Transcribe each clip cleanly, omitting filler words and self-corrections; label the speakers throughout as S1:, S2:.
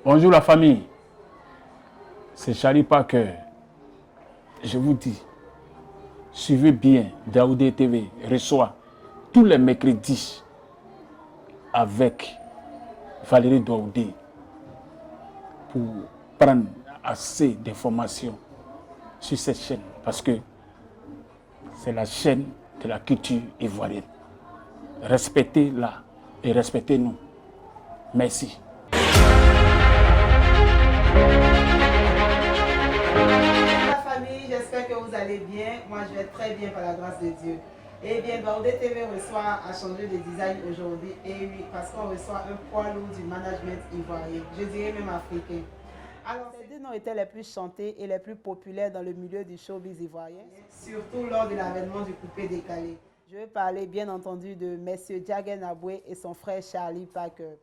S1: Bonjour la famille, c'est Charlie Parker. Je vous dis, suivez bien Daoudé TV, reçoit tous les mercredis avec Valérie Daoudé pour prendre assez d'informations sur cette chaîne parce que c'est la chaîne de la culture ivoirienne. Respectez-la et respectez-nous. Merci.
S2: J'espère que vous allez bien. Moi, je vais très bien par la grâce de Dieu. Eh bien, Daoudé TV a changé de design aujourd'hui. Et oui, parce qu'on reçoit un poids lourd du management ivoirien. Je dirais même africain. Alors, ces deux noms étaient les plus chantés et les plus populaires dans le milieu du showbiz ivoirien. Surtout lors de l'avènement du coupé décalé. Je vais parler bien entendu de Messieurs Djagué Naboué et son frère Charlie Parker.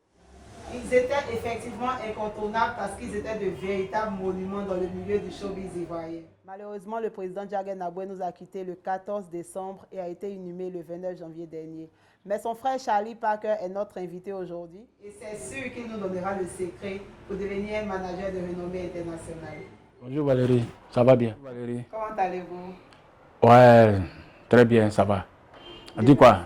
S2: Ils étaient effectivement incontournables parce qu'ils étaient de véritables monuments dans le milieu du showbiz ivoirien. Malheureusement, le président Djagué Naboué nous a quittés le 14 décembre et a été inhumé le 29 janvier dernier. Mais son frère Charlie Parker est notre invité aujourd'hui. Et c'est sûr qu'il nous donnera le secret pour devenir un manager de renommée internationale.
S1: Bonjour Valérie, ça va bien Valérie?
S2: Comment allez-vous?
S1: Ouais, très bien, ça va. Dis quoi?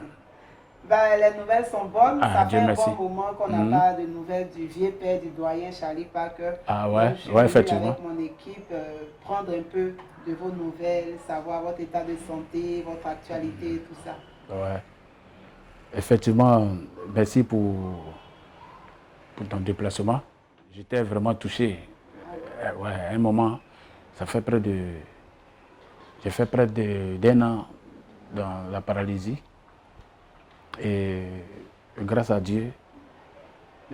S2: Les nouvelles sont bonnes. Ça
S1: Dieu
S2: fait un
S1: merci.
S2: bon moment qu'on n'a pas de nouvelles du vieux père, du doyen Charlie Parker.
S1: Ah ouais,
S2: Donc, je suis
S1: effectivement.
S2: avec mon équipe prendre un peu de vos nouvelles, savoir votre état de santé, votre actualité et tout ça.
S1: Ouais. Effectivement, merci pour ton déplacement. J'étais vraiment touché. Ouais, à un moment, ça fait j'ai fait près d'un an dans la paralysie. Et grâce à Dieu,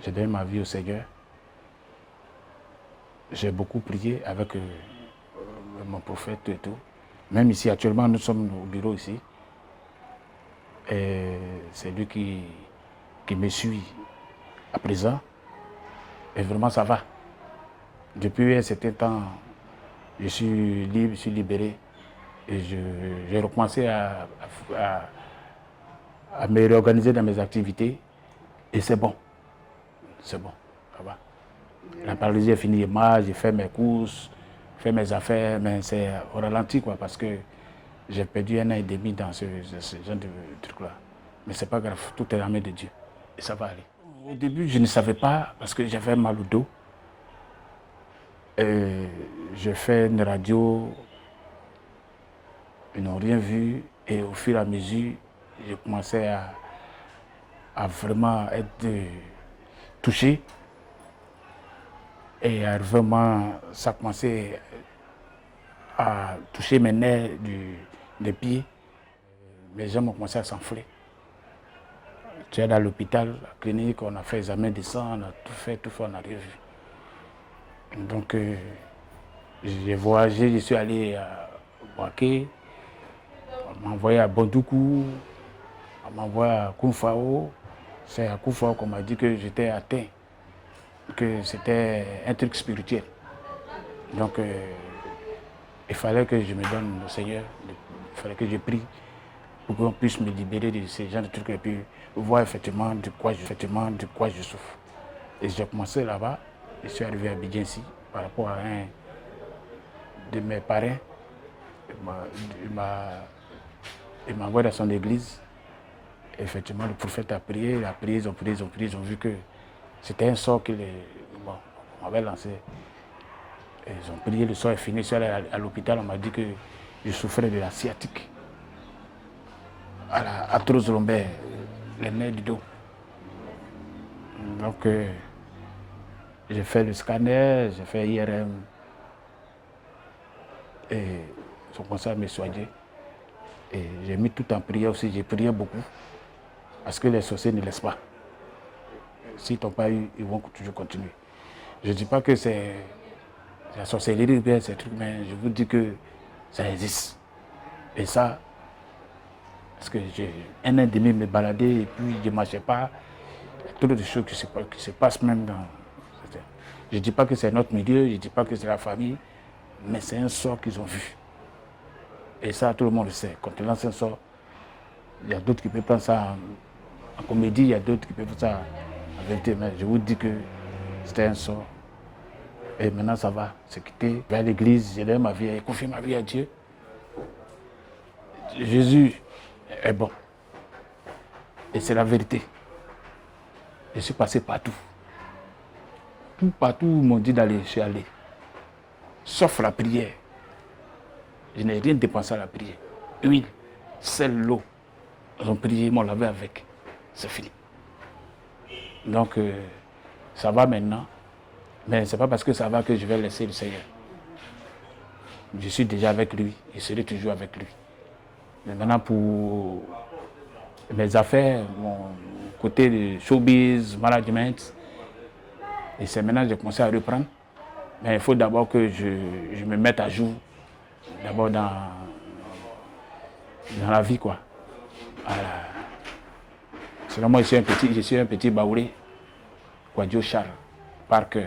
S1: j'ai donné ma vie au Seigneur. J'ai beaucoup prié avec mon prophète et tout. Même ici, actuellement, nous sommes au bureau ici. Et c'est lui qui me suit à présent. Et vraiment, ça va. Depuis un certain temps, je suis libre, je suis libéré. Et j'ai recommencé à me réorganiser dans mes activités. Et c'est bon. C'est bon, ça va. La paralysie est finie. Moi, j'ai fait mes courses, fait mes affaires, mais c'est au ralenti, quoi, parce que j'ai perdu 1 an et demi dans ce genre de truc-là. Mais c'est pas grave, tout est dans la main de Dieu. Et ça va aller. Au début, je ne savais pas, parce que j'avais mal au dos. J'ai fait une radio, ils n'ont rien vu. Et au fur et à mesure, j'ai commencé à vraiment être touché. Et vraiment, ça a commencé à toucher mes nerfs des pieds. Mes jambes ont commencé à s'enfler. Tu es dans l'hôpital, la clinique, on a fait examen de sang, on a tout fait, on n'a rien vu. Donc, j'ai voyagé, je suis allé à Boaké, on m'a envoyé à Bondoukou, on m'a envoyé à Koufao. C'est à Koufao qu'on m'a dit que j'étais atteint, que c'était un truc spirituel. Donc, il fallait que je me donne au Seigneur, il fallait que je prie pour qu'on puisse me libérer de ces genres de trucs et puis voir effectivement de quoi je souffre. Et j'ai commencé là-bas, je suis arrivé à Abidjan ici par rapport à un de mes parrains. Il m'a envoyé dans son église. Et effectivement, le prophète a prié, ils ont vu que c'était un sort qu'il m'avait lancé. Et ils ont prié, le sort est fini, je suis allé à l'hôpital, on m'a dit que je souffrais de la sciatique. À la arthrose lombaire, les nerfs du dos. Donc, j'ai fait le scanner, j'ai fait IRM. Et ils ont commencé à me soigner. Et j'ai mis tout en prière aussi, j'ai prié beaucoup. Parce que les sorciers ne laissent pas. S'ils ne t'ont pas eu, ils vont toujours continuer. Je ne dis pas que c'est la sorcellerie ou bien ces trucs, mais je vous dis que ça existe. Et ça, parce que j'ai 1 an et demi me balader et puis je ne marchais pas. Il y a trop de choses qui se passent même dans. Je ne dis pas que c'est notre milieu, je ne dis pas que c'est la famille, mais c'est un sort qu'ils ont vu. Et ça, tout le monde le sait. Quand tu lances un sort, il y a d'autres qui peuvent prendre ça en comédie, il y a d'autres qui peuvent prendre ça en vérité. Mais je vous dis que c'était un sort Et maintenant, ça va. C'est quitté. Je vais à l'église, j'ai donné ma vie, j'ai confié ma vie à Dieu. Jésus est bon. Et c'est la vérité. Je suis passé partout. Partout où ils m'ont dit d'aller, je suis allé. Sauf la prière. Je n'ai rien dépensé à la prière. Huile, sel, l'eau. Ils ont prié, ils m'ont lavé avec. C'est fini. Donc, ça va maintenant. Mais ce n'est pas parce que ça va que je vais laisser le Seigneur. Je suis déjà avec lui et serai toujours avec lui. Mais maintenant, pour mes affaires, mon côté de showbiz, management, et c'est maintenant que j'ai commencé à reprendre. Mais il faut d'abord que je me mette à jour, d'abord dans la vie, quoi. Voilà. Sinon, moi, je suis un petit baoulé, Kwadjo Charles Parker.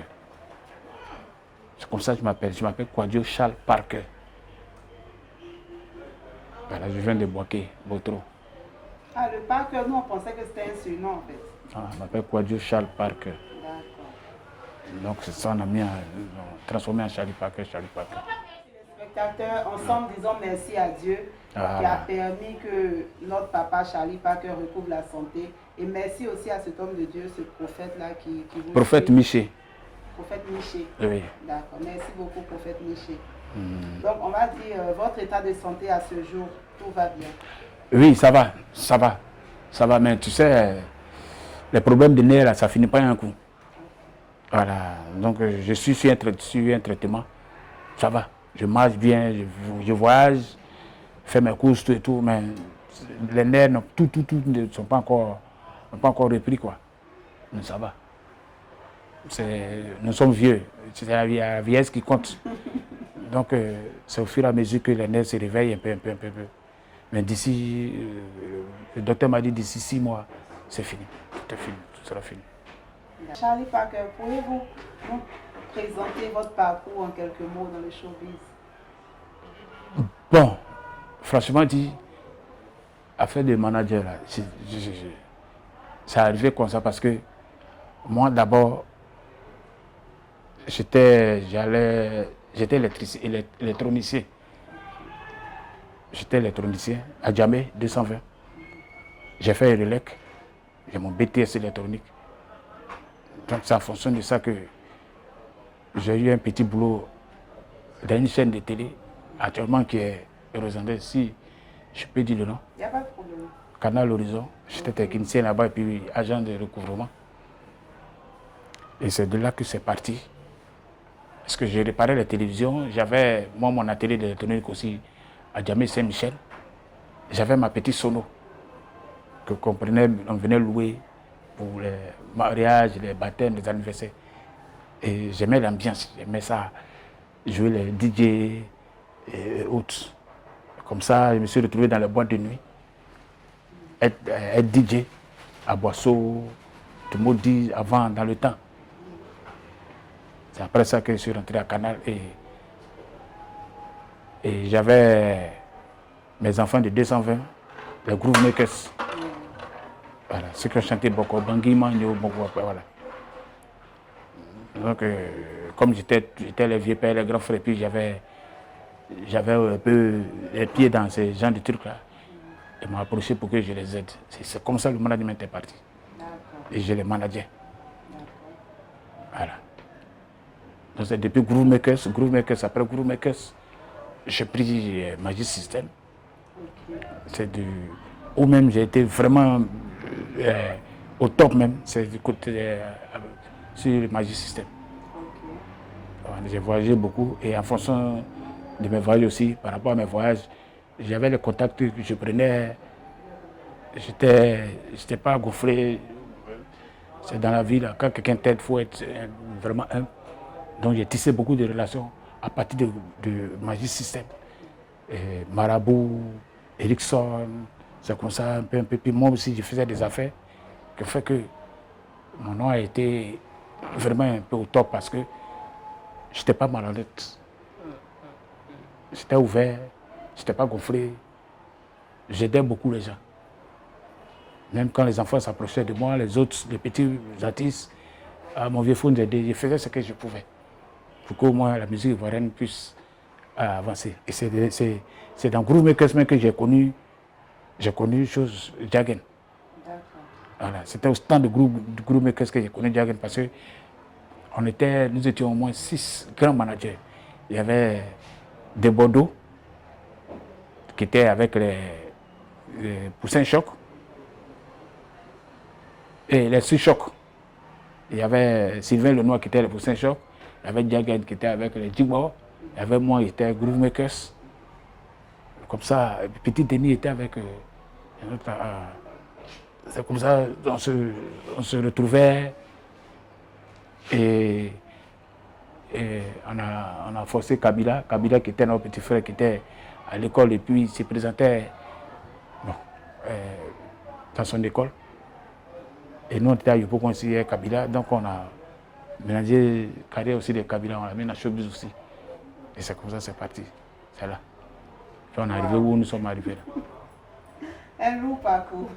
S1: C'est comme ça que je m'appelle. Je m'appelle Kwadjo Charles Parker. Voilà, je viens de Boaké, Botro.
S2: Ah, le Parker, nous, on pensait que c'était un surnom, en fait.
S1: Ah, je m'appelle Kwadjo Charles Parker.
S2: D'accord.
S1: Donc, c'est ça, on a mis transformé en Charlie Parker, Charlie Parker.
S2: Les spectateurs, ensemble, disons merci à Dieu qui a permis que notre papa Charlie Parker recouvre la santé. Et merci aussi à cet homme de Dieu, ce prophète-là qui vous
S1: Prophète
S2: suit.
S1: Miché.
S2: Prophète Miché.
S1: Oui.
S2: D'accord. Merci beaucoup, prophète Miché. Donc, on va dire, votre état de santé à ce jour, tout va bien.
S1: Oui, ça va, ça va. Ça va, mais tu sais, les problèmes de nerfs, là, ça finit pas un coup. Voilà. Donc, je suis sur un traitement. Ça va. Je marche bien, je voyage, je fais mes courses, tout et tout, mais les nerfs, tout ne sont pas encore repris, quoi. Mais ça va. Nous sommes vieux, c'est la vieillesse qui compte. Donc, c'est au fur et à mesure que les nerfs se réveillent un peu. Mais d'ici, le docteur m'a dit d'ici 6 mois, c'est fini. Tout est fini, tout sera fini.
S2: Charlie Parker, pourriez-vous nous présenter votre parcours en quelques mots dans le showbiz?
S1: Bon, franchement dit, affaire de manager, là, ça arrivé comme ça parce que moi d'abord, j'étais électronicien. J'étais électronicien à Djamé 220. J'ai fait un relais, j'ai mon BTS électronique. Donc c'est en fonction de ça que j'ai eu un petit boulot dans une chaîne de télé actuellement qui est Horizon, si je peux dire le nom.
S2: Il n'y a pas de problème.
S1: Canal Horizon. J'étais technicien là-bas et puis agent de recouvrement. Et c'est de là que c'est parti. Parce que j'ai réparé les télévisions. J'avais moi mon atelier d'électronique aussi à Djamé Saint-Michel. J'avais ma petite sono que on venait louer pour les mariages, les baptêmes, les anniversaires. Et j'aimais l'ambiance, j'aimais ça, jouer les DJ et autres. Comme ça, je me suis retrouvé dans les boîtes de nuit, être DJ à Boisseau, tout le monde dit avant, dans le temps. C'est après ça que je suis rentré à Canal et j'avais mes enfants de 220, les Groove Makers. Voilà, ceux qui ont chanté beaucoup, Bangui, Magno, beaucoup, voilà. Donc, comme j'étais les vieux pères, les grands frères, puis j'avais un peu les pieds dans ces genres de trucs-là. Ils m'ont approché pour que je les aide. C'est comme ça que le management est parti. Et je les manageais. Voilà. Donc c'est depuis Groove Makers, après Groove Makers, j'ai pris Magic System. C'est où même j'ai été vraiment au top même, c'est du côté sur le Magic System. J'ai voyagé beaucoup et en fonction de mes voyages aussi, par rapport à mes voyages, j'avais les contacts que je prenais, j'étais pas gaufré. C'est dans la vie, là, quand quelqu'un t'aide, il faut être vraiment humble. Donc j'ai tissé beaucoup de relations à partir de Magic System. Et Marabout, Ericsson, c'est comme ça un peu. Puis moi aussi, je faisais des affaires qui fait que mon nom a été vraiment un peu au top parce que je n'étais pas malhonnête. J'étais ouvert, je n'étais pas gonflé. J'aidais beaucoup les gens. Même quand les enfants s'approchaient de moi, les autres, les petits artistes, mon vieux fou, je faisais ce que je pouvais pour qu'au moins la musique ivoirienne puisse avancer. Et c'est dans Groove Makers que j'ai connu chose Jagen. Voilà, c'était au stand de Groove Makers que j'ai connu Jagen parce que nous étions au moins 6 grands managers. Il y avait des Bordeaux qui étaient avec les Poussins Choc et les Six Choc. Il y avait Sylvain Lenoir qui était le Poussins Choc, il y avait Jagen qui était avec les Jigbo, il y avait moi qui était Groove Makers. Comme ça, Petit Denis était avec c'est comme ça on se retrouvait et on a forcé Kabila qui était notre petit frère qui était à l'école et puis il se présentait dans son école. Et nous on était à Yopo conseiller Kabila, donc on a mélangé carrière aussi de Kabila, on l'a mis dans showbiz aussi. Et c'est comme ça c'est parti. C'est là. Puis on est arrivé où nous sommes arrivés là.
S2: Un lourd parcours.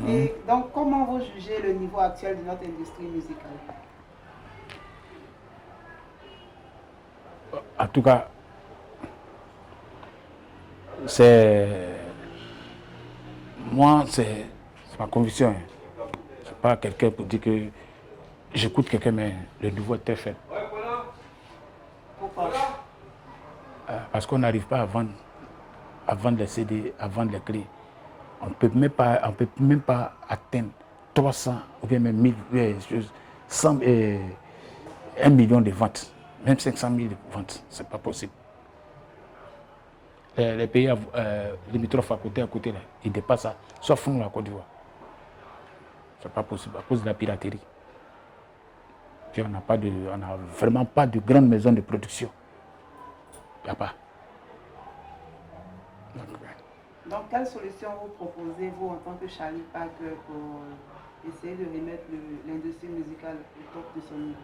S2: Et donc, comment vous jugez le niveau actuel de notre industrie musicale?
S1: En tout cas, c'est ma conviction. Je ne suis pas quelqu'un pour dire que j'écoute quelqu'un, mais le niveau est très faible.
S2: Pourquoi?
S1: Parce qu'on n'arrive pas à vendre les CD, à vendre les clés. On ne peut même pas atteindre 300 ou bien même 1 million de ventes. Même 500 000 ventes, ce n'est pas possible. Les pays limitrophes à côté, là, ils dépassent ça, sauf nous, la Côte d'Ivoire. Ce n'est pas possible à cause de la piraterie. Puis on n'a vraiment pas de grande maison de production. Il n'y a pas.
S2: Donc, quelle solution vous proposez, vous, en tant que Charlie Parker, pour essayer de remettre l'industrie musicale au top de son niveau?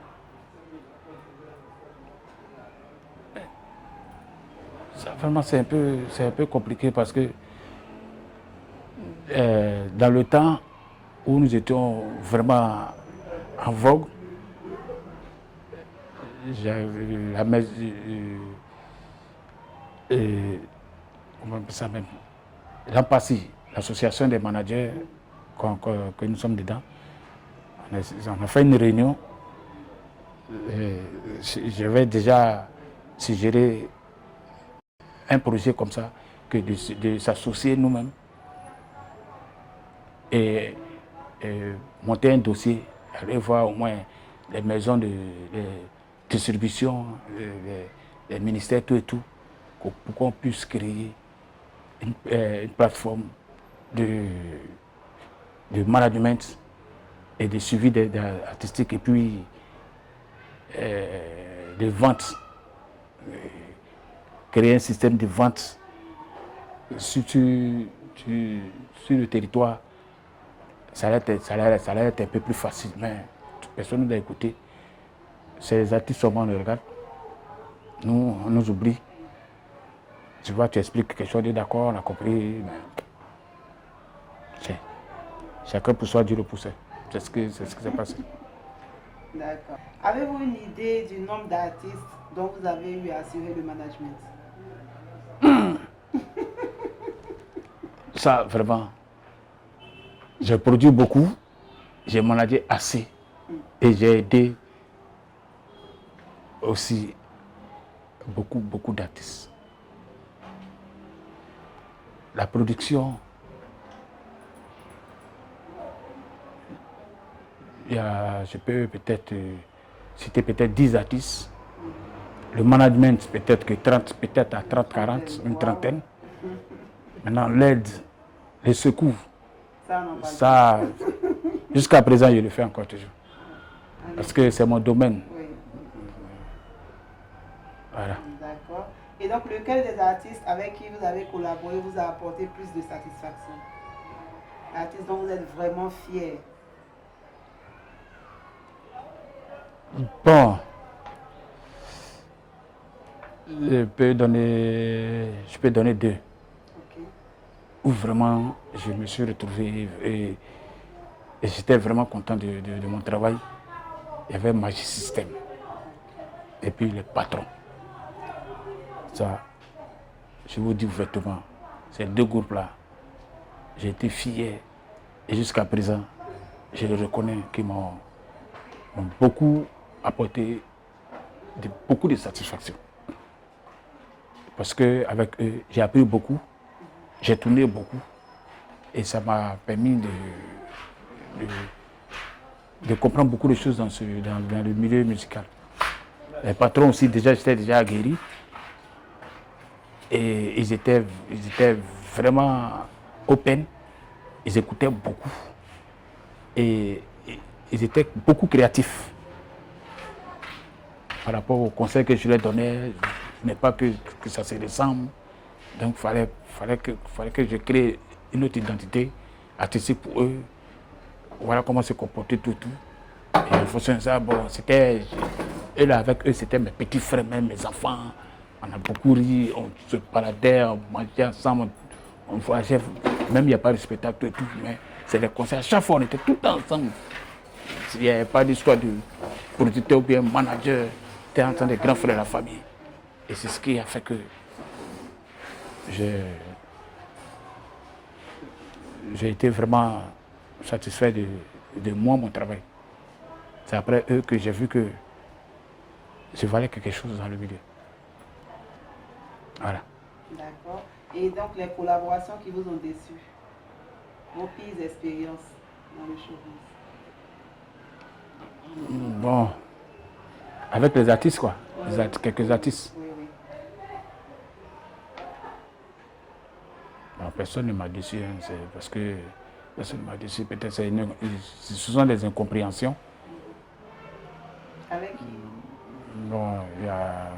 S1: Ça, vraiment, c'est un peu compliqué parce que dans le temps où nous étions vraiment en vogue, j'avais comment on appelle ça même, l'AMPASI, l'association des managers que nous sommes dedans. On a fait une réunion. J'avais déjà suggéré un projet comme ça, que de s'associer nous-mêmes et monter un dossier, aller voir au moins les maisons de distribution, les ministères, tout et tout, pour qu'on puisse créer une plateforme de management et de suivi artistique et puis de vente. Créer un système de vente sur le territoire, ça allait être un peu plus facile, mais personne ne l'a écouté. Ces artistes seulement nous regardent, nous, on nous oublie. Tu vois, tu expliques quelque chose, d'accord, on a compris, mais chacun pour soi, Dieu le poussait. C'est ce qui s'est passé.
S2: D'accord. Avez-vous une idée du nombre d'artistes dont vous avez eu à assurer le management?
S1: Ça, vraiment, j'ai produit beaucoup, j'ai managé assez et j'ai aidé aussi beaucoup d'artistes. La production, je peux peut-être citer peut-être 10 artistes. Le management, peut-être à 30, 40, une trentaine. Maintenant, l'aide, les secours, ça, jusqu'à présent, je le fais encore toujours. Parce que c'est mon domaine.
S2: Oui.
S1: Voilà.
S2: D'accord. Et donc, lequel des artistes avec qui vous avez collaboré vous a apporté plus de satisfaction? L'artiste dont vous êtes vraiment fier?
S1: Bon, je peux donner 2.
S2: Okay.
S1: Où vraiment je me suis retrouvé et j'étais vraiment content de mon travail. Il y avait Magic System. et puis les patrons. Ça, je vous dis ouvertement, ces deux groupes-là, j'ai été fier et jusqu'à présent, je les reconnais qui m'ont beaucoup apporté beaucoup de satisfaction. Parce qu'avec eux, j'ai appris beaucoup, j'ai tourné beaucoup et ça m'a permis de comprendre beaucoup de choses dans le milieu musical. Les patrons aussi, j'étais déjà aguerri et ils étaient vraiment open, ils écoutaient beaucoup et ils étaient beaucoup créatifs par rapport aux conseils que je leur donnais. Ce n'est pas que ça se ressemble, donc il fallait que je crée une autre identité artistique pour eux. Voilà comment se comporter tout. Et en fonction de ça, bon, c'était, et là avec eux, c'était mes petits frères, même mes enfants. On a beaucoup ri, on se baladait, on mangeait ensemble, on voyageait. Même il n'y a pas de spectacle et tout, mais c'est les concerts. À chaque fois, on était tout ensemble. Il n'y avait pas d'histoire de producteur ou bien manager. C'était en train de grands frères de la famille. Et c'est ce qui a fait que j'ai été vraiment satisfait de moi, mon travail. C'est après eux que j'ai vu que je valais quelque chose dans le milieu. Voilà.
S2: D'accord. Et donc les collaborations qui vous ont déçu, vos pires expériences dans le showbiz.
S1: Bon, avec les artistes quoi, quelques artistes.
S2: Oui.
S1: Non, personne ne m'a déçu, hein, c'est parce que personne ne m'a déçu. Peut-être ce sont des incompréhensions.
S2: Avec qui?
S1: Non, il y a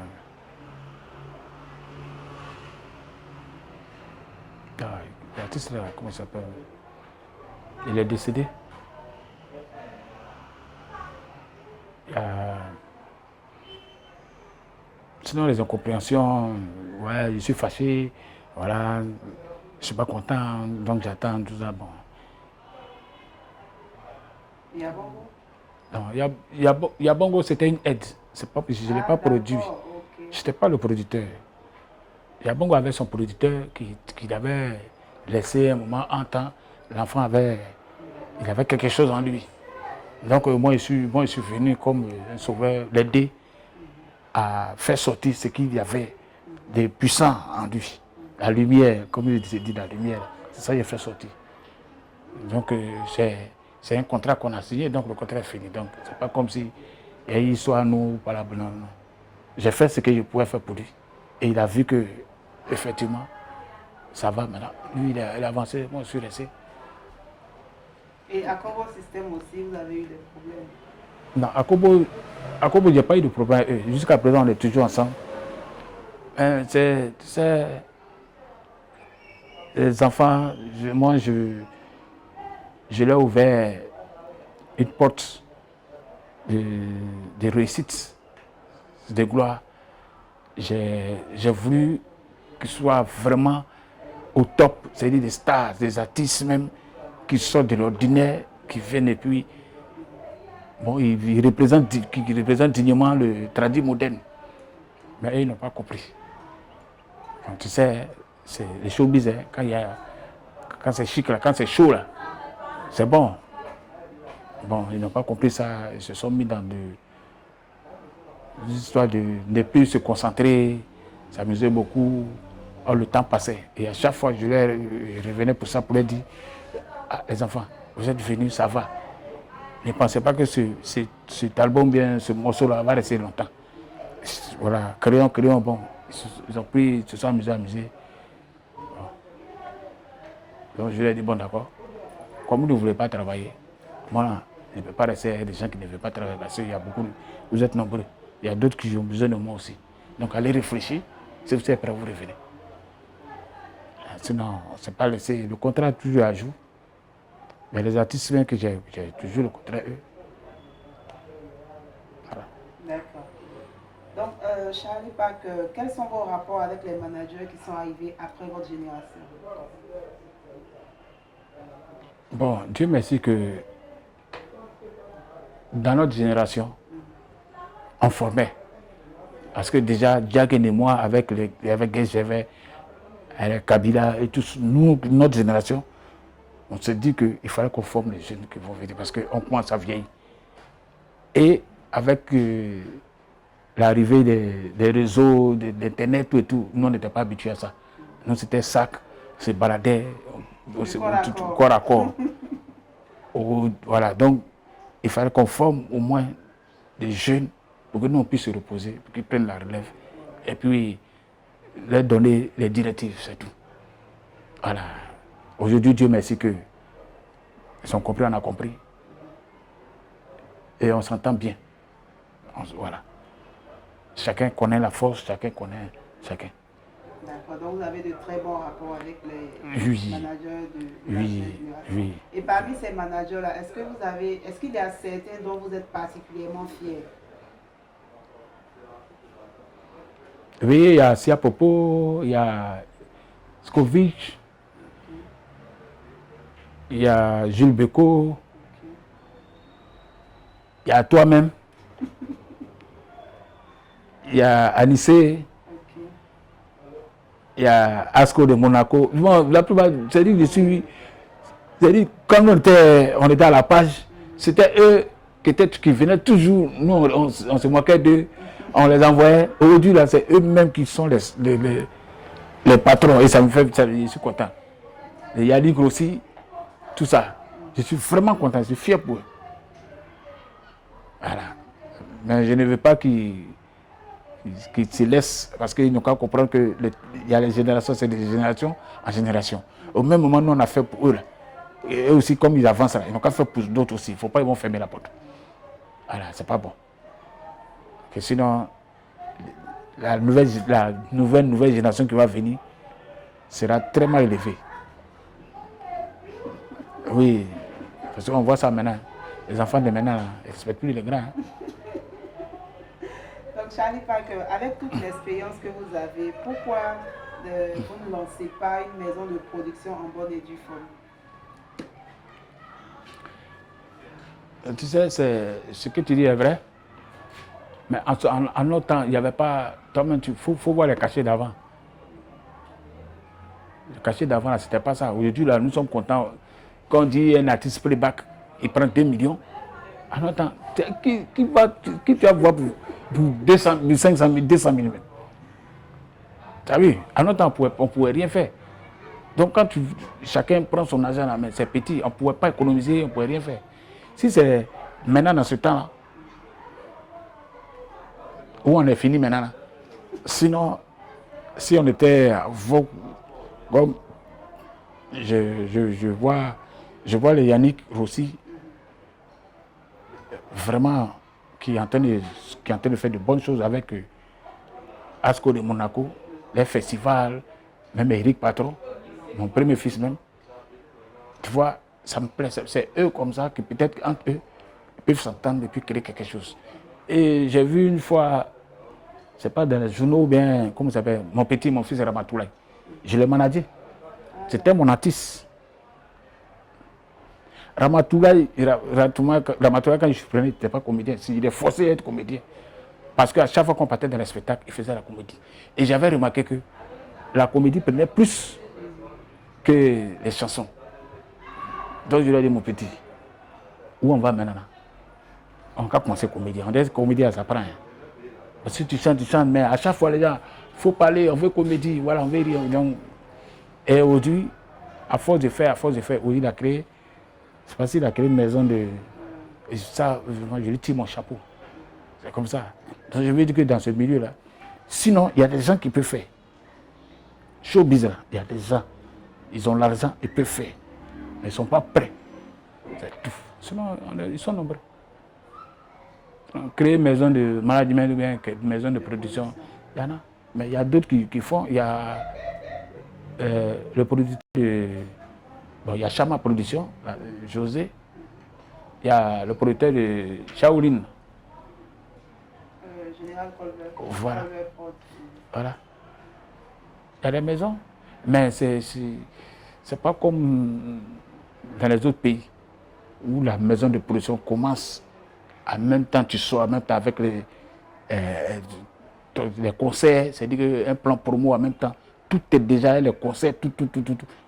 S1: l'artiste là, comment il s'appelle? Il est décédé. Sinon les incompréhensions, ouais, je suis fâché, voilà, je suis pas content, donc j'attends tout ça. Bon.
S2: Yabongo?
S1: Non, Yabongo, c'était une aide. C'est pas, je ne l'ai pas produit.
S2: Okay.
S1: Je n'étais pas le producteur. Yabongo avait son producteur qui avait laissé un moment en temps. L'enfant avait quelque chose en lui. Donc moi, je suis venu comme un sauveur, l'aider à faire sortir ce qu'il y avait de puissant en lui. La lumière, comme il dit, la lumière, c'est ça qu'il a fait sortir. Donc c'est un contrat qu'on a signé, donc le contrat est fini. Donc c'est pas comme si il y a une histoire à nous, par là, non. J'ai fait ce que je pouvais faire pour lui. Et il a vu que, effectivement, ça va maintenant. Lui, il a avancé, moi je suis resté.
S2: Et à Congo System aussi, vous avez eu des problèmes?
S1: Non, à Kobo, il n'y a pas eu de problème. Jusqu'à présent, on est toujours ensemble. Les enfants, je leur ai ouvert une porte de réussite, de gloire. J'ai voulu qu'ils soient vraiment au top, c'est-à-dire des stars, des artistes même, qui sortent de l'ordinaire, qui viennent et puis, bon, ils représentent dignement le tradit moderne. Mais eux, ils n'ont pas compris. Donc, tu sais, c'est les showbiz, hein, quand c'est chic, là, quand c'est chaud, là, c'est bon. Bon, ils n'ont pas compris ça, ils se sont mis dans des histoires de ne plus se concentrer, s'amuser beaucoup. Or, le temps passait. Et à chaque fois, je revenais pour ça, pour leur dire, ah, les enfants, vous êtes venus, ça va. Ne pensez pas que cet album, bien, ce morceau-là va rester longtemps. Voilà, créons, bon. Ils ont pris, ils se sont amusés. Bon. Donc je leur ai dit, bon d'accord, comme vous ne voulez pas travailler, moi, je ne peux pas rester avec des gens qui ne veulent pas travailler parce qu'il y a beaucoup, vous êtes nombreux. Il y a d'autres qui ont besoin de moi aussi. Donc allez réfléchir, si vous êtes prêt, vous revenez. Sinon, c'est pas laissé, le contrat est toujours à jour. Mais les artistes, bien que j'ai toujours le contrat, eux. Voilà.
S2: D'accord. Donc, Charlie Pack, quels sont vos rapports avec les managers qui sont arrivés après votre génération?
S1: Bon, Dieu merci que dans notre génération, on formait. Parce que déjà, Diagne et moi, avec GSGV, avec Kabila et tous, nous, notre génération, on s'est dit qu'il fallait qu'on forme les jeunes qui vont venir parce qu'on commence à vieillir. Et avec l'arrivée des réseaux, d'Internet, tout et tout, nous, on n'était pas habitués à ça. Nous, c'était sac, c'est baladait, corps à corps. Voilà, donc il fallait qu'on forme au moins des jeunes pour que nous on puisse se reposer, pour qu'ils prennent la relève et puis leur donner les directives, c'est tout. Voilà. Aujourd'hui, Dieu merci que ils sont compris, on a compris. Et on s'entend bien. Voilà. Chacun connaît la force, chacun connaît chacun.
S2: D'accord, donc vous avez de très bons rapports avec les managers de
S1: oui.
S2: Et parmi ces managers-là, est-ce qu'il y a certains dont vous êtes particulièrement fiers?
S1: Oui, il y a Sia Popo, il y a Skovic, il y a Jules Beko, il y a toi-même, il y a Anissé. Il y a Asco de Monaco. Bon, la plupart, c'est-à-dire quand on était à la page, c'était eux qui venaient toujours. Nous, on se moquait d'eux, on les envoyait. Aujourd'hui, là, c'est eux-mêmes qui sont les patrons. Et ça me fait, je suis content. Les Yannick aussi, tout ça. Je suis vraiment content, je suis fier pour eux. Voilà. Mais je ne veux pas qu'ils se laissent, parce qu'ils n'ont qu'à comprendre qu'il y a les générations, c'est des générations en génération. Au même moment, nous, on a fait pour eux. Là. Et eux aussi, comme ils avancent, là, ils n'ont qu'à faire pour d'autres aussi. Il ne faut pas qu'ils vont fermer la porte. Voilà, c'est pas bon. Que sinon, la nouvelle génération qui va venir sera très mal élevée. Oui, parce qu'on voit ça maintenant. Les enfants de maintenant, ils ne respectent plus les grands. Hein.
S2: Donc Charlie Parker, avec toute l'expérience que vous avez, pourquoi vous ne lancez pas une maison de production en bonne et due forme?
S1: Tu sais, ce que tu dis est vrai. Mais en notre temps, il n'y avait pas... Toi-même, il faut voir les cachets d'avant. Les cachets d'avant, ce n'était pas ça. Aujourd'hui, là, nous sommes contents. Quand on dit un artiste playback, il prend 2 millions. En notre temps, qui tu vas voir pour 200 000, 500 000, 200 000 même. Tu as vu, en notre temps, on ne pouvait rien faire. Donc, quand chacun prend son argent à la main, c'est petit, on ne pouvait pas économiser, on ne pouvait rien faire. Si c'est maintenant, dans ce temps-là, où on est fini maintenant, là. Sinon, si on était comme je vois les Yannick Rossi, vraiment, qui est en train de faire de bonnes choses avec Asco de Monaco, les festivals, même Eric Patron, mon premier fils même. Tu vois, ça me plaît. C'est eux comme ça qui peut-être entre eux peuvent s'entendre et puis créer quelque chose. Et j'ai vu une fois, c'est pas dans les journaux ou bien, comment ça s'appelle, mon fils Ramatoulaye. Je l'ai managé. C'était mon artiste. Ramatoulaye, quand je prenais, il n'était pas comédien. Il est forcé à être comédien. Parce qu'à chaque fois qu'on partait dans les spectacles, il faisait la comédie. Et j'avais remarqué que la comédie prenait plus que les chansons. Donc je lui ai dit, mon petit, où on va maintenant? On va commencer comédie. On dit comédie, ça prend. Parce que tu chantes, mais à chaque fois, les gens, il faut parler, on veut comédie, voilà, on veut rire. Donc, et aujourd'hui, à force de faire, aujourd'hui, il a créé, c'est facile, il a créé une maison de. Et ça, je lui tire mon chapeau. C'est comme ça. Donc, je veux dire que dans ce milieu-là, sinon, il y a des gens qui peuvent faire. Showbiz, il y a des gens, ils ont l'argent, ils peuvent faire. Mais ils ne sont pas prêts. C'est tout. Sinon, ils sont nombreux. Créer une maison de management ou bien une maison de production, il y en a. Mais il y a d'autres qui font. Il y a le producteur de. Bon, il y a Chama Production, José. Il y a le producteur de Shaolin.
S2: Général Colbert.
S1: Voilà. Voilà. Il y a des maisons. Mais c'est pas comme dans les autres pays où la maison de production commence en même temps, tu sors en même temps avec les concerts, c'est-à-dire un plan promo en même temps. Tout est déjà, les concerts, tout.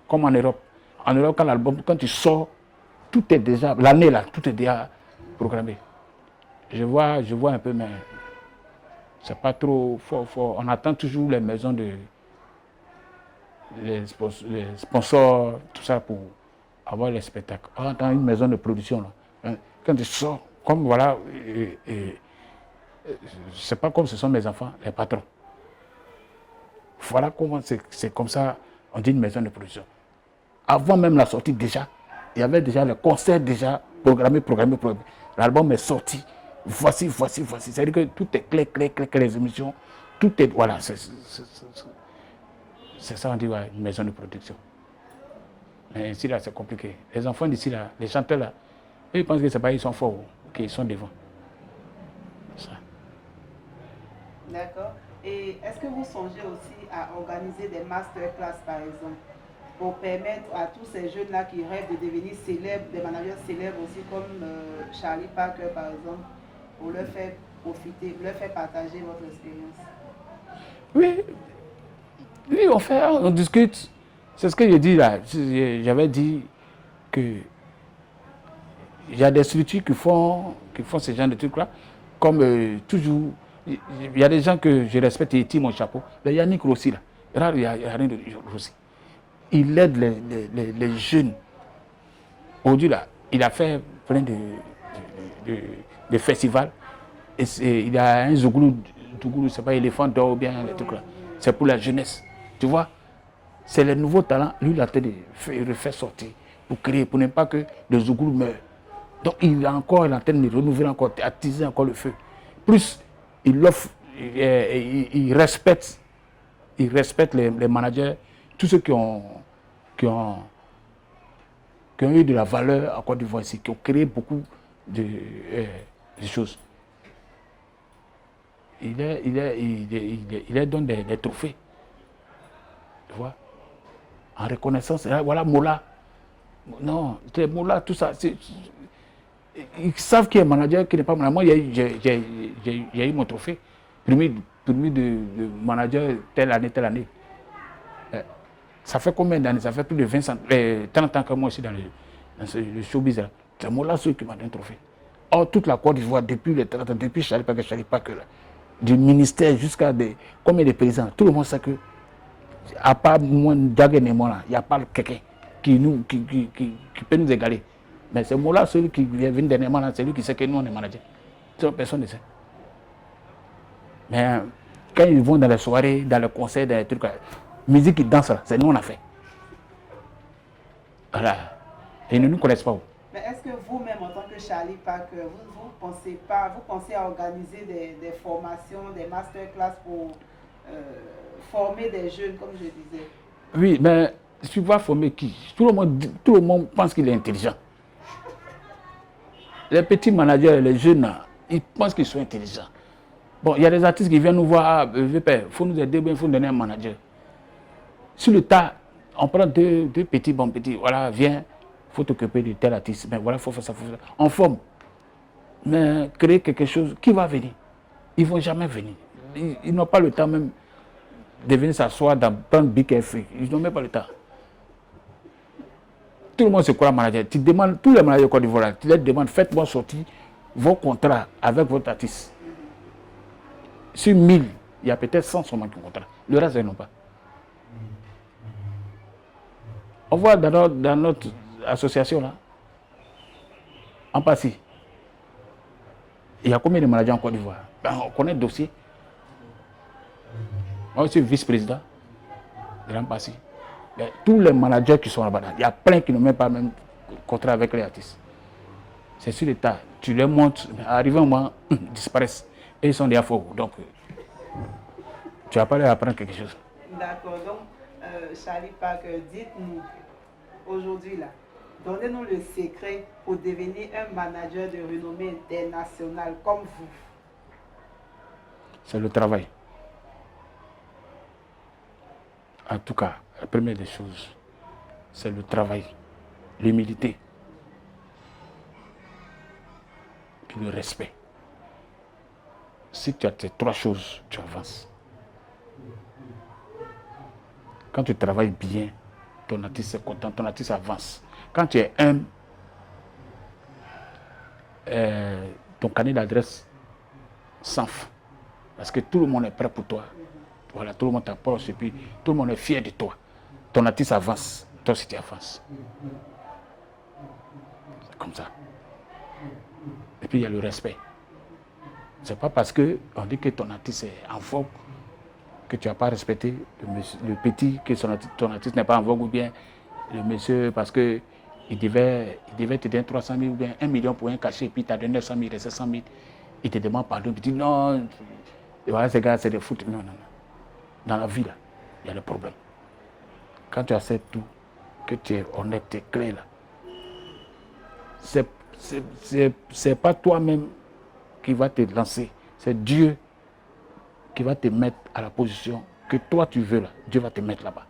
S1: Comme en Europe. En Europe, quand tu sors, tout est déjà, l'année là, tout est déjà programmé. Je vois un peu, mais c'est pas trop fort. On attend toujours les maisons les sponsors, tout ça pour avoir les spectacles. On attend une maison de production là. Quand tu sors, comme voilà, c'est pas comme ce sont mes enfants, les patrons. Voilà comment c'est comme ça, on dit une maison de production. Avant même la sortie déjà, il y avait déjà les concerts déjà programmés. L'album est sorti. Voici. C'est-à-dire que tout est clair, les émissions, tout est, voilà, c'est ça on dit, ouais, une maison de production. Mais ici là, c'est compliqué. Les enfants d'ici là, les chanteurs là, ils pensent que c'est pas, ils sont forts, qu'ils sont devant. Ça.
S2: D'accord. Et est-ce que vous songez aussi à organiser des masterclass, par exemple, pour permettre à tous ces jeunes-là qui rêvent de devenir célèbres, des managers célèbres aussi, comme Charlie Parker, par exemple, pour leur faire profiter, leur faire partager votre expérience?
S1: Oui, on discute. C'est ce que j'ai dit là. J'avais dit que il y a des structures qui font ce genre de trucs-là. Comme toujours, il y a des gens que je respecte et tire mon chapeau. Le Yannick Rossi, là. Il y a Yannick Rossi. Il aide les jeunes. Aujourd'hui, là, il a fait plein de festivals. Et il y a un Zougoulou, c'est pas éléphant d'or ou bien les trucs là. C'est pour la jeunesse. Tu vois, c'est les nouveaux talents. Lui, il a été de faire sortir pour créer, pour ne pas que le Zougoulou meure. Donc, il est en train de renouveler encore, attiser encore le feu. Plus, il offre, il respecte les managers, tous ceux qui ont eu de la valeur à Côte d'Ivoire ici, qui ont créé beaucoup de choses. Il leur donne des trophées. Tu vois? En reconnaissance, voilà Mola. Non, Mola, tout ça. Ils savent qu'il y a un manager qui n'est pas manager. Moi, j'ai eu mon trophée. Premier de manager telle année. Ça fait combien d'années? Ça fait plus de 30 ans que moi aussi dans le showbiz. C'est Mola ceux qui m'a donné un trophée. Or, toute la Côte d'Ivoire, depuis les 30 ans, depuis Charlie Parker, là, du ministère jusqu'à combien de paysans, tout le monde sait que, à part moi, Dagen et moi, il n'y a pas quelqu'un qui peut nous égaler. Mais c'est moi là, celui qui vient dernièrement, c'est lui qui sait que nous, on est manager. Personne ne sait. Mais quand ils vont dans les soirées, dans les concerts, dans les trucs, musique, ils dansent là, c'est nous, on a fait. Voilà. Et ils ne nous connaissent pas.
S2: Mais est-ce que vous-même, en tant que Charlie Parker, vous pensez à organiser des formations, des masterclass pour former des jeunes, comme je disais?
S1: Oui, mais tu vas former qui? Tout le monde pense qu'il est intelligent. Les petits managers, les jeunes, ils pensent qu'ils sont intelligents. Bon, il y a des artistes qui viennent nous voir, il faut nous aider, il faut nous donner un manager. Sur le tas, on prend deux petits, voilà, viens, il faut t'occuper de tel artiste, mais voilà, il faut faire ça, On forme. Mais créer quelque chose, qui va venir? Ils ne vont jamais venir. Ils n'ont pas le temps même de venir s'asseoir dans un Big F. Ils n'ont même pas le temps. Tout le monde se croit manager. Tu demandes, tous les managers de Côte d'Ivoire, tu leur demandes, faites-moi sortir vos contrats avec votre artiste. Sur 1000, il y a peut-être 100 seulement qui ont contrat. Le reste, ils n'ont pas. On voit dans notre association, là, en Passy, il y a combien de managers en Côte d'Ivoire? On connaît le dossier. Moi, je suis vice-président de l'Ampassy. Tous les managers qui sont là-bas, il y a plein qui n'ont même pas même contrat avec les artistes. C'est sur l'état. Tu les montres, arrivé un moment, ils disparaissent. Et ils sont déjà faux. Donc, tu vas pas leur apprendre quelque chose.
S2: D'accord. Donc, Charlie Parker, dites-nous, aujourd'hui, là, donnez-nous le secret pour devenir un manager de renommée internationale comme vous.
S1: C'est le travail. En tout cas, la première des choses, c'est le travail, l'humilité, puis le respect. Si tu as ces 3 choses, tu avances. Quand tu travailles bien, ton artiste est content, ton artiste avance. Quand tu es humble, ton carnet d'adresse s'enfle. Parce que tout le monde est prêt pour toi. Voilà, tout le monde t'approche et puis tout le monde est fier de toi. Ton artiste avance, toi aussi tu avances. C'est comme ça. Et puis il y a le respect. C'est pas parce qu'on dit que ton artiste est en vogue que tu n'as pas respecté le petit, que ton artiste n'est pas en vogue, ou bien le monsieur parce que il devait te donner 300 000 ou bien 1 million pour un cachet, et puis tu as donné 900 000 et 700 000. Il te demande pardon, il te dit non, voilà, ces gars, c'est des foot. Non, non, non. Dans la vie, là, il y a des problèmes. Quand tu acceptes tout, que tu es honnête, tu es clair, là, c'est pas toi-même qui va te lancer, c'est Dieu qui va te mettre à la position que toi tu veux là. Dieu va te mettre là-bas.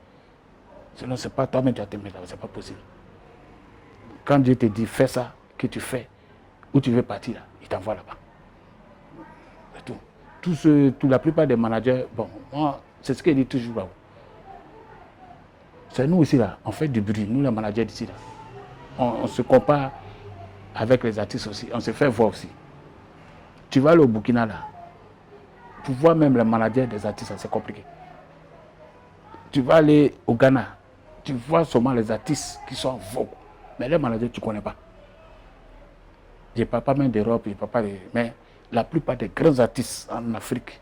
S1: Sinon, c'est pas toi-même qui vas te mettre là-bas, c'est pas possible. Quand Dieu te dit fais ça, que tu fais, où tu veux partir là, il t'envoie là-bas. C'est tout. La plupart des managers, bon, moi, c'est ce qu'il dit toujours là. C'est nous ici là, on fait du bruit, nous les managers d'ici là. On se compare avec les artistes aussi, on se fait voir aussi. Tu vas aller au Burkina là, pour voir même les managers des artistes, c'est compliqué. Tu vas aller au Ghana, tu vois seulement les artistes qui sont en vogue, mais les managers tu ne connais pas. Je ne parle pas même d'Europe, je ne parle pas de... mais la plupart des grands artistes en Afrique,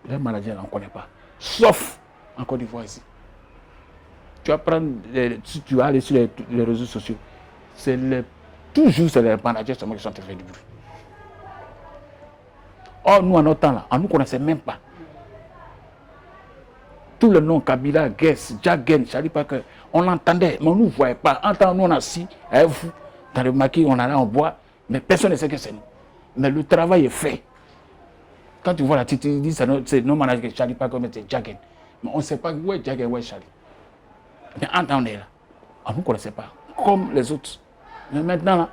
S1: les managers on ne connaît pas, sauf en Côte d'Ivoire ici. Tu vas prendre, si tu vas aller sur les réseaux sociaux, toujours c'est les managers seulement qui sont en train de faire du bruit. Or, nous, en notre temps, là, on ne nous connaissait même pas. Tous les noms, Kabila, Guess, Jagen, Charlie Parker, on l'entendait, mais on ne nous voyait pas. En temps, nous, on a assis, avec vous, dans le maquis, on allait en bois, mais personne ne sait que c'est nous. Mais le travail est fait. Quand tu vois la titre, tu dis c'est nos managers, Charlie Parker, mais c'est Jagen. Mais on ne sait pas où est Jagen, où est Charlie. Mais en temps, on est là. On ne nous connaissait pas, comme les autres. Mais maintenant, là,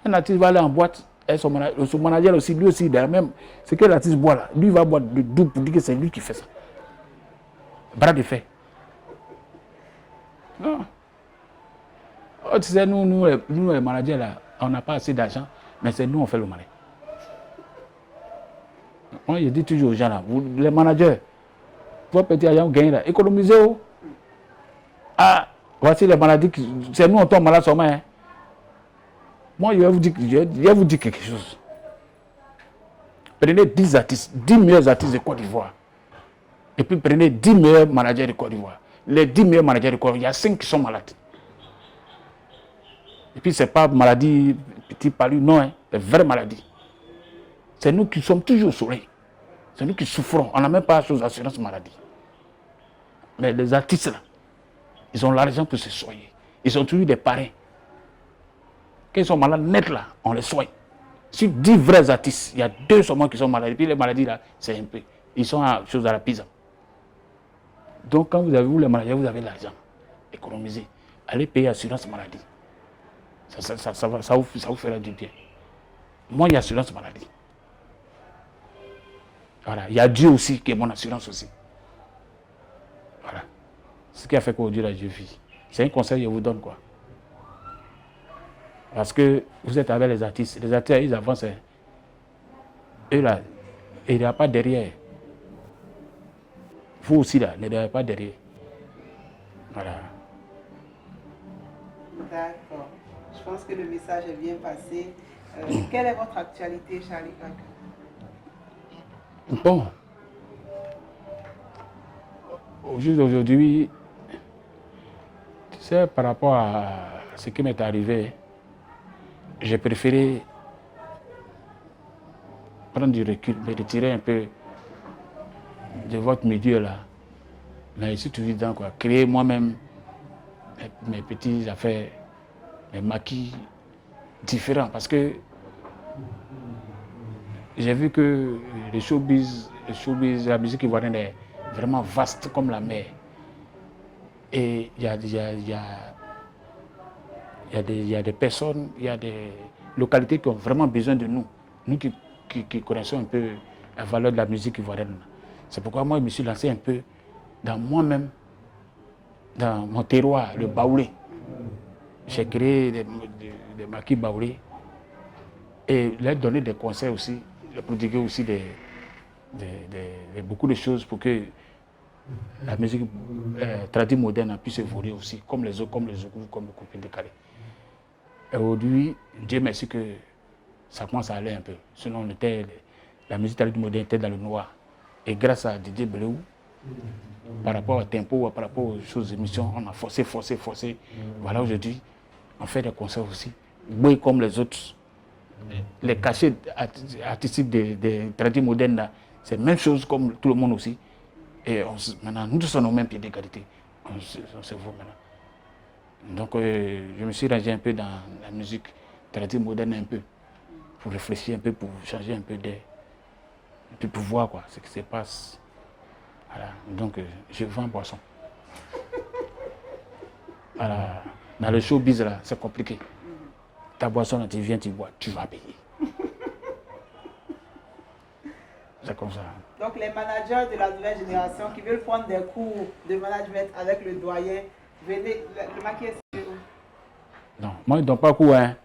S1: un artiste va aller en boîte, et son manager aussi, lui aussi, même, c'est que l'artiste boit là. Lui va boire de double pour dire que c'est lui qui fait ça. Bras de fer. Non. Oh, tu sais, nous les managers là, on n'a pas assez d'argent, mais c'est nous on fait le malin. Moi, je dis toujours aux gens là, vous, les managers, votre petit argent, vous gagnez là, économisez-vous. Ah, voici les maladies, c'est nous on tombe malade seulement. Hein. Moi, je vais vous dire quelque chose. Prenez 10 artistes, 10 meilleurs artistes de Côte d'Ivoire. Et puis prenez 10 meilleurs managers de Côte d'Ivoire. Les 10 meilleurs managers de Côte d'Ivoire, il y a 5 qui sont malades. Et puis ce n'est pas maladie petit palu, non, hein, c'est vraie maladie. C'est nous qui sommes toujours au soleil. C'est nous qui souffrons. On n'a même pas chose d'assurance maladie. Mais les artistes là, ils ont l'argent pour se soigner. Ils ont toujours des parrains. Quand ils sont malades net là, on les soigne. Sur 10 vrais artistes, il y a 2 seulement qui sont malades. Et puis les maladies là, c'est un peu. Ils sont à chose à la pizza. Donc quand vous avez les maladies, vous avez l'argent. Économisez. Allez payer assurance maladie. Ça vous fera du bien. Moi, il y a assurance maladie. Voilà. Il y a Dieu aussi qui est mon assurance aussi. Voilà. Ce qui a fait qu'aujourd'hui, là, je vis. C'est un conseil que je vous donne, quoi. Parce que vous êtes avec les artistes. Les artistes, ils avancent. Eux, là, il n'y a pas derrière. Vous aussi, là, il n'y a pas derrière. Voilà.
S2: D'accord. Je pense que le message est bien passé. Quelle est votre actualité, Charlie Parker?
S1: Bon. Juste aujourd'hui, tu sais, par rapport à ce qui m'est arrivé, j'ai préféré prendre du recul, me retirer un peu de votre milieu là. Mais ici, tout évident, quoi. Créer moi-même mes petites affaires, mes maquis différents. Parce que j'ai vu que le showbiz, la musique ivoirienne est vraiment vaste comme la mer. Et il y a des personnes, il y a des localités qui ont vraiment besoin de nous nous qui connaissons un peu la valeur de la musique ivoirienne. C'est pourquoi moi, je me suis lancé un peu dans moi-même, dans mon terroir, le baoulé. J'ai créé des maquis baoulés et leur donner des conseils aussi, leur prodiguer aussi beaucoup de choses pour que la musique traditionnelle moderne puisse évoluer aussi, comme les autres, comme le zouk, comme le coupé décalé. Et aujourd'hui, Dieu merci que ça commence à aller un peu. Sinon, la musique traditionnelle moderne était dans le noir. Et grâce à Didier Bléou, par rapport au tempo, par rapport aux choses émissions, on a forcé. Voilà, aujourd'hui, on fait des concerts aussi. Oui, comme les autres. Les cachets artistiques des traditions modernes, c'est la même chose comme tout le monde aussi. Et maintenant, nous sommes au même pied d'égalité. On se voit maintenant. Donc, je me suis rangé un peu dans la musique traditionnelle moderne un peu, pour réfléchir un peu, pour changer un peu d'air. Et puis pour voir quoi, ce qui se passe. Voilà. Donc, je vends boisson. Voilà. Dans le showbiz, là, c'est compliqué. Ta boisson, là, tu viens, tu bois, tu vas payer. C'est comme ça.
S2: Donc, les managers de la nouvelle génération qui veulent prendre des cours de management avec le doyen, venez, le maquis est situé où? Non,
S1: moi, je ne donne pas cours, hein.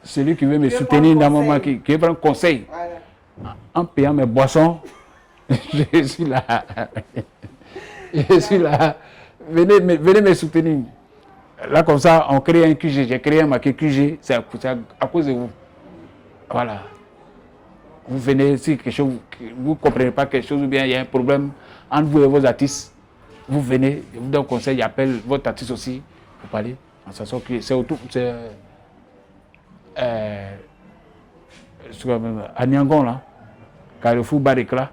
S1: Celui qui veut me soutenir dans mon maquis, qui veut prendre conseil, voilà. En payant mes boissons, je suis là. Je suis là. Venez me soutenir. Là, comme ça, on crée un QG. J'ai créé un maquis QG, c'est à cause de vous. Voilà. Vous venez, si quelque chose, vous ne comprenez pas quelque chose ou bien il y a un problème entre vous et vos artistes, vous venez, je vous donne un conseil, j'appelle votre artiste aussi pour parler. C'est autour. À Niangon, là, Carrefour Barikla,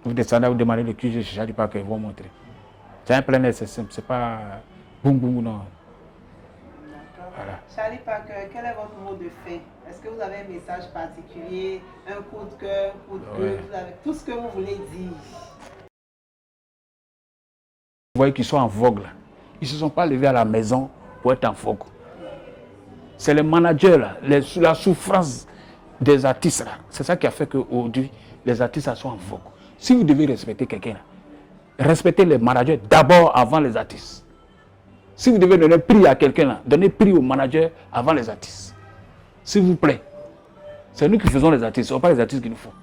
S1: vous descendez, vous demandez le QG, je ne dis pas qu'ils vont montrer. C'est un plein air, c'est simple, c'est pas boum boum, non.
S2: Voilà. Charlie Parker, quel est votre mot de fin? Est-ce que vous avez un message particulier, un coup de cœur, un coup de gueule, vous avez tout ce que vous voulez dire?
S1: Vous voyez qu'ils sont en vogue là. Ils ne se sont pas levés à la maison pour être en vogue. C'est les managers là, la souffrance des artistes là. C'est ça qui a fait qu'aujourd'hui, les artistes là sont en vogue. Si vous devez respecter quelqu'un là, respectez les managers d'abord avant les artistes. Si vous devez donner prix à quelqu'un là, donnez prix aux managers avant les artistes. S'il vous plaît. C'est nous qui faisons les artistes, ce ne sont pas les artistes qui nous font.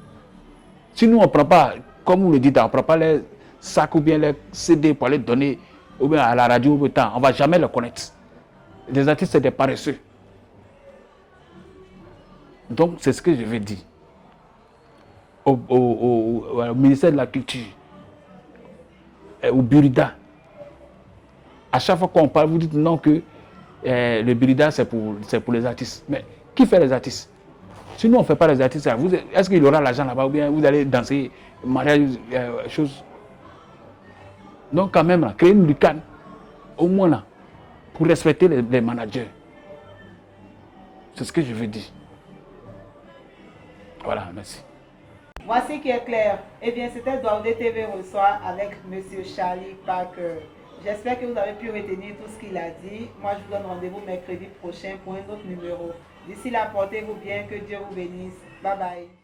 S1: Si nous on ne prend pas, comme vous le dites, on ne prend pas les sacs ou bien les CD pour les donner ou bien à la radio, on ne va jamais les connaître. Les artistes, c'est des paresseux. Donc, c'est ce que je vais dire au ministère de la Culture, au Burida. À chaque fois qu'on parle, vous dites non que le Burida, c'est pour les artistes. Mais qui fait les artistes? Si nous, on ne fait pas les artistes, est-ce qu'il aura l'argent là-bas ou bien vous allez danser, mariage, choses? Donc, quand même, là, créer une lucane, au moins là, pour respecter les managers. C'est ce que je veux dire. Voilà, merci.
S2: Voici qui est clair. Eh bien, c'était Daoudé TV reçoit avec M. Charlie Parker. J'espère que vous avez pu retenir tout ce qu'il a dit. Moi, je vous donne rendez-vous mercredi prochain pour un autre numéro. D'ici là, portez-vous bien, que Dieu vous bénisse. Bye bye.